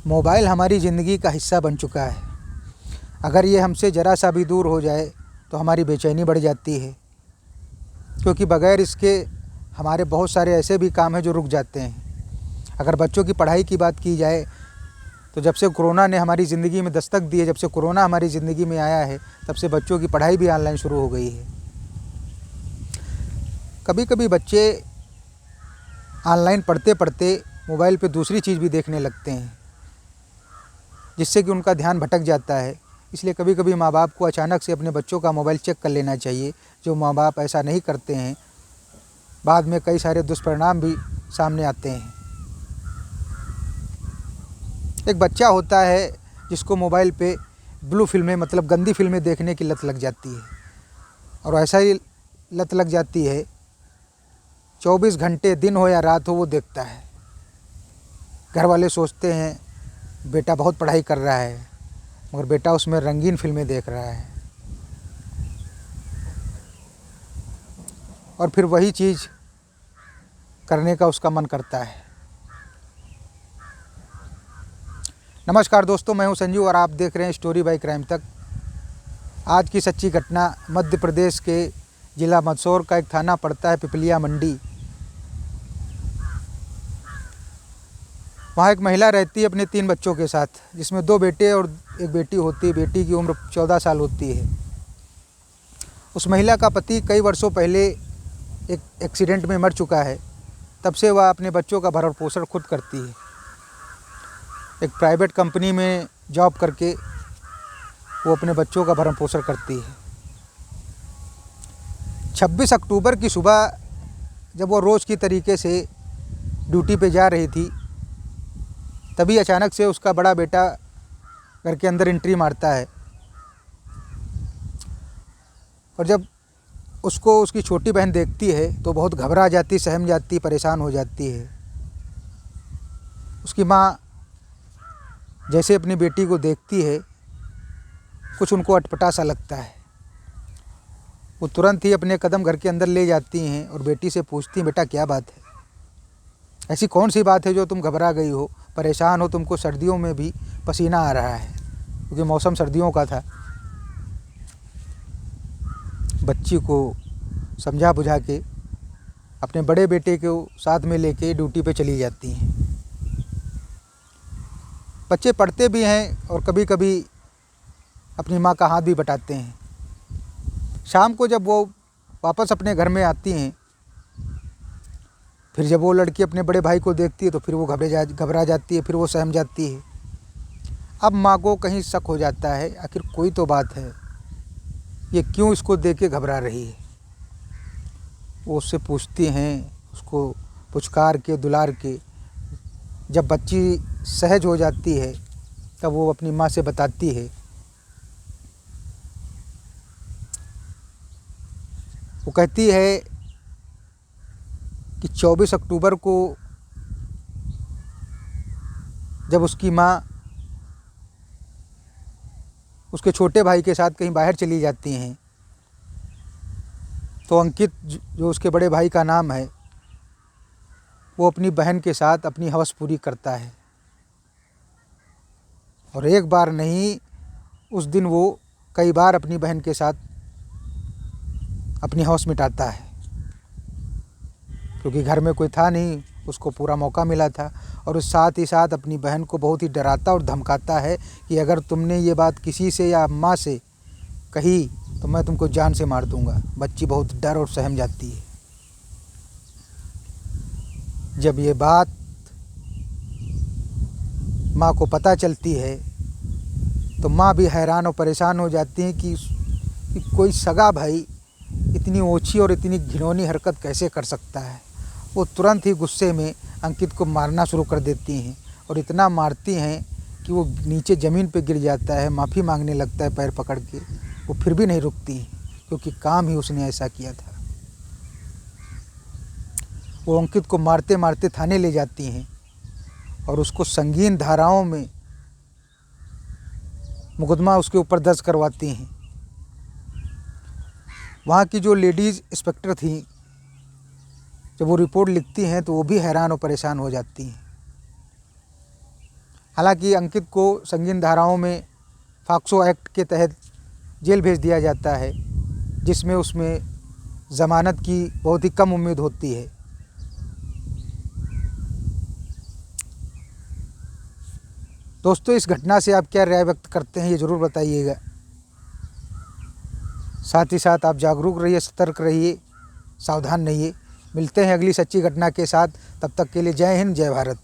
Mobile हमारी ज़िंदगी का हिस्सा बन चुका है। अगर ये हमसे ज़रा सा भी दूर हो जाए तो हमारी बेचैनी बढ़ जाती है, क्योंकि बग़ैर इसके हमारे बहुत सारे ऐसे भी काम हैं जो रुक जाते हैं। अगर बच्चों की पढ़ाई की बात की जाए तो जब से कोरोना ने हमारी ज़िंदगी में दस्तक दी है, जब से कोरोना हमारी ज़िंदगी में आया है, तब से बच्चों की पढ़ाई भी ऑनलाइन शुरू हो गई है। कभी कभी बच्चे ऑनलाइन पढ़ते पढ़ते मोबाइल पे दूसरी चीज़ भी देखने लगते हैं, जिससे कि उनका ध्यान भटक जाता है। इसलिए कभी कभी माँ बाप को अचानक से अपने बच्चों का मोबाइल चेक कर लेना चाहिए। जो माँ बाप ऐसा नहीं करते हैं, बाद में कई सारे दुष्परिणाम भी सामने आते हैं। एक बच्चा होता है जिसको मोबाइल पे ब्लू फिल्में, मतलब गंदी फिल्में देखने की लत लग जाती है, और ऐसा ही लत लग जाती है 24 घंटे, दिन हो या रात हो, वो देखता है। घर वाले सोचते हैं बेटा बहुत पढ़ाई कर रहा है, मगर बेटा उसमें रंगीन फिल्में देख रहा है, और फिर वही चीज़ करने का उसका मन करता है। नमस्कार दोस्तों, मैं हूं संजू और आप देख रहे हैं स्टोरी बाय क्राइम तक। आज की सच्ची घटना मध्य प्रदेश के ज़िला मंदसौर का एक थाना पड़ता है पिपलिया मंडी। वहाँ एक महिला रहती है अपने 3 बच्चों के साथ, जिसमें 2 बेटे और एक बेटी होती है। बेटी की उम्र 14 साल होती है। उस महिला का पति कई वर्षों पहले एक एक्सीडेंट में मर चुका है। तब से वह अपने बच्चों का भरण पोषण खुद करती है। एक प्राइवेट कंपनी में जॉब करके वो अपने बच्चों का भरण पोषण करती है। 26 अक्टूबर की सुबह जब वो रोज़ की तरीके से ड्यूटी पे जा रही थी, तभी अचानक से उसका बड़ा बेटा घर के अंदर एंट्री मारता है, और जब उसको उसकी छोटी बहन देखती है तो बहुत घबरा जाती, सहम जाती, परेशान हो जाती है। उसकी माँ जैसे अपनी बेटी को देखती है, कुछ उनको अटपटा सा लगता है। वो तुरंत ही अपने कदम घर के अंदर ले जाती हैं और बेटी से पूछती हैं, बेटा क्या बात है, ऐसी कौन सी बात है जो तुम घबरा गई हो, परेशान हो, तुमको सर्दियों में भी पसीना आ रहा है, क्योंकि मौसम सर्दियों का था। बच्ची को समझा बुझा के अपने बड़े बेटे को साथ में लेके ड्यूटी पे चली जाती हैं। बच्चे पढ़ते भी हैं और कभी कभी अपनी माँ का हाथ भी बटाते हैं। शाम को जब वो वापस अपने घर में आती हैं, फिर जब वो लड़की अपने बड़े भाई को देखती है तो फिर वो घबरा जाती है, फिर वो सहम जाती है। अब माँ को कहीं शक हो जाता है, आखिर कोई तो बात है, ये क्यों इसको देख के घबरा रही है। वो उससे पूछती हैं, उसको पुचकार के, दुलार के। जब बच्ची सहज हो जाती है तब वो अपनी माँ से बताती है। वो कहती है कि 24 अक्टूबर को जब उसकी माँ उसके छोटे भाई के साथ कहीं बाहर चली जाती हैं, तो अंकित, जो उसके बड़े भाई का नाम है, वो अपनी बहन के साथ अपनी हवस पूरी करता है। और एक बार नहीं, उस दिन वो कई बार अपनी बहन के साथ अपनी हवस मिटाता है, क्योंकि घर में कोई था नहीं, उसको पूरा मौका मिला था। और उस साथ ही साथ अपनी बहन को बहुत ही डराता और धमकाता है कि अगर तुमने ये बात किसी से या माँ से कही तो मैं तुमको जान से मार दूंगा। बच्ची बहुत डर और सहम जाती है। जब ये बात माँ को पता चलती है तो माँ भी हैरान और परेशान हो जाती है कि कोई सगा भाई इतनी ओछी और इतनी घिनौनी हरकत कैसे कर सकता है। वो तुरंत ही गुस्से में अंकित को मारना शुरू कर देती हैं, और इतना मारती हैं कि वो नीचे ज़मीन पे गिर जाता है, माफ़ी मांगने लगता है पैर पकड़ के। वो फिर भी नहीं रुकती, क्योंकि काम ही उसने ऐसा किया था। वो अंकित को मारते मारते थाने ले जाती हैं और उसको संगीन धाराओं में मुकदमा उसके ऊपर दर्ज करवाती हैं। वहाँ की जो लेडीज़ इंस्पेक्टर थी, जब वो रिपोर्ट लिखती हैं तो वो भी हैरान और परेशान हो जाती हैं। हालांकि अंकित को संगीन धाराओं में पॉक्सो एक्ट के तहत जेल भेज दिया जाता है, जिसमें उसमें ज़मानत की बहुत ही कम उम्मीद होती है। दोस्तों, इस घटना से आप क्या राय व्यक्त करते हैं, ये ज़रूर बताइएगा। साथ ही साथ आप जागरूक रहिए, सतर्क रहिए, सावधान रहिए। मिलते हैं अगली सच्ची घटना के साथ। तब तक के लिए जय हिंद, जय भारत।